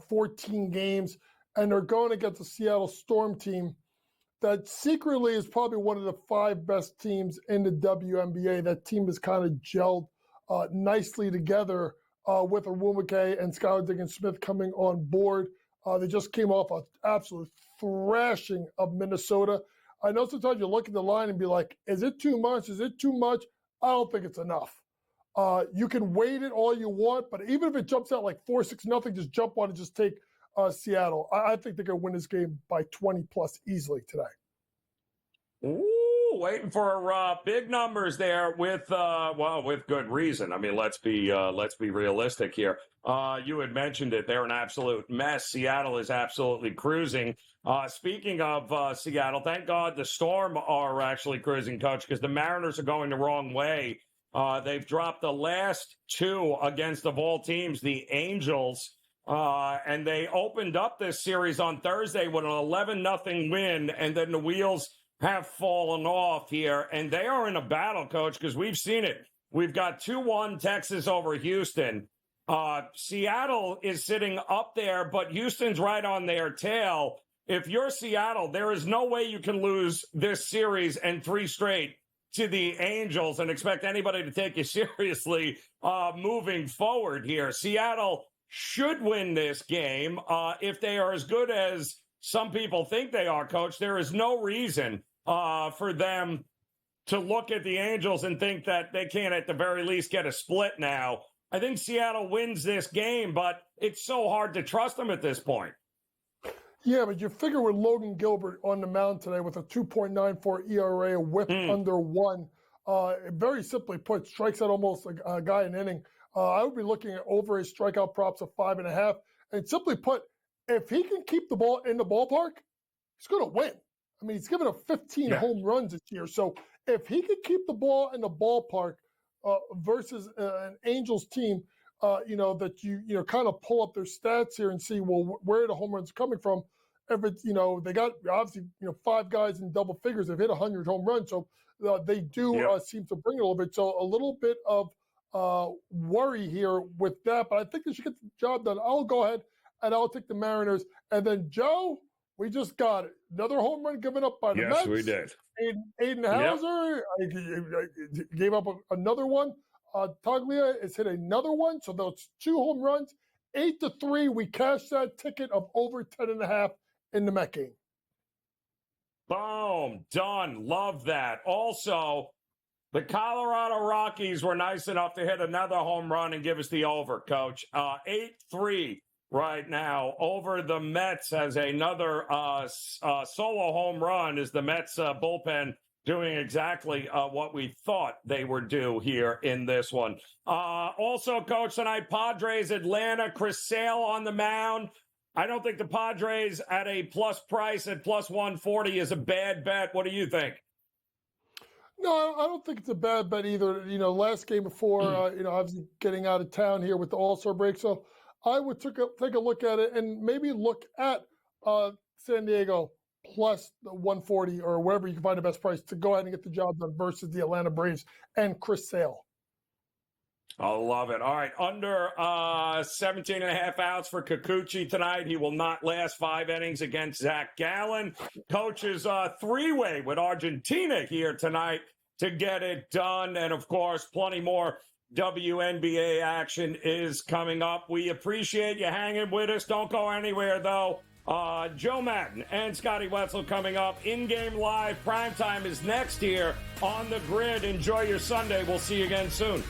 S2: 14 games. And they're going against the Seattle Storm team that secretly is probably one of the 5 best teams in the WNBA. That team is kind of gelled nicely together with Onwumike and Skylar Diggins-Smith coming on board. They just came off an absolute thrashing of Minnesota. I know sometimes you look at the line and be like, is it too much? Is it too much? I don't think it's enough. You can weight it all you want, but even if it jumps out like 4-6-0, just jump on and just take Seattle. I think they're going to win this game by 20-plus easily today.
S1: Ooh, waiting for big numbers there with good reason. I mean, let's be realistic here. You had mentioned it. They're an absolute mess. Seattle is absolutely cruising. Speaking of Seattle, thank God the Storm are actually cruising, Coach, because the Mariners are going the wrong way. They've dropped the last 2 against, of all teams, the Angels. And they opened up this series on Thursday with an 11-0 win, and then the wheels have fallen off here, and they are in a battle, Coach, because we've seen it. We've got 2-1 Texas over Houston. Seattle is sitting up there, but Houston's right on their tail. If you're Seattle, there is no way you can lose this series and 3 straight to the Angels and expect anybody to take you seriously moving forward here. Seattle should win this game if they are as good as some people think they are, Coach, there is no reason for them to look at the Angels and think that they can't at the very least get a split now. I think Seattle wins this game, but it's so hard to trust them at this point.
S2: Yeah, but you figure with Logan Gilbert on the mound today with a 2.94 ERA, a whip under 1, very simply put, strikes out almost a guy an inning. I would be looking at over his strikeout props of 5.5. And simply put, if he can keep the ball in the ballpark, he's going to win. I mean, he's given up 15 home runs this year. So if he could keep the ball in the ballpark versus an Angels team, that you kind of pull up their stats here and see, well, where are the home runs coming from? If it's, they got obviously, 5 guys in double figures have hit 100 home runs. So they do seem to bring it a little bit. So a little bit of worry here with that, but I think they should get the job done. I'll go ahead and I'll take the Mariners. And then, Joe, we just got it. Another home run given up by the Mets.
S1: Yes, we did.
S2: Aiden Hauser gave up another one. Taglia has hit another one. So those 2 home runs, 8-3. We cashed that ticket of over 10.5 in the Met game.
S1: Boom. Done. Love that. Also, the Colorado Rockies were nice enough to hit another home run and give us the over, Coach. 8-3 right now over the Mets as another solo home run is the Mets bullpen doing exactly what we thought they were due here in this one. Also, Coach, tonight, Padres, Atlanta, Chris Sale on the mound. I don't think the Padres at a plus price at plus 140 is a bad bet. What do you think?
S2: No, I don't think it's a bad bet either. Last game before, obviously getting out of town here with the All-Star break. So I would take a look at it and maybe look at San Diego plus the 140 or wherever you can find the best price to go ahead and get the job done versus the Atlanta Braves and Chris Sale.
S1: I love it. All right, under 17.5 outs for Kikuchi tonight. He will not last 5 innings against Zach Gallen. Coach's 3-way with Argentina here tonight to get it done. And, of course, plenty more WNBA action is coming up. We appreciate you hanging with us. Don't go anywhere, though. Joe Madden and Scotty Wetzel coming up. In-game live. Primetime is next here on The Grid. Enjoy your Sunday. We'll see you again soon.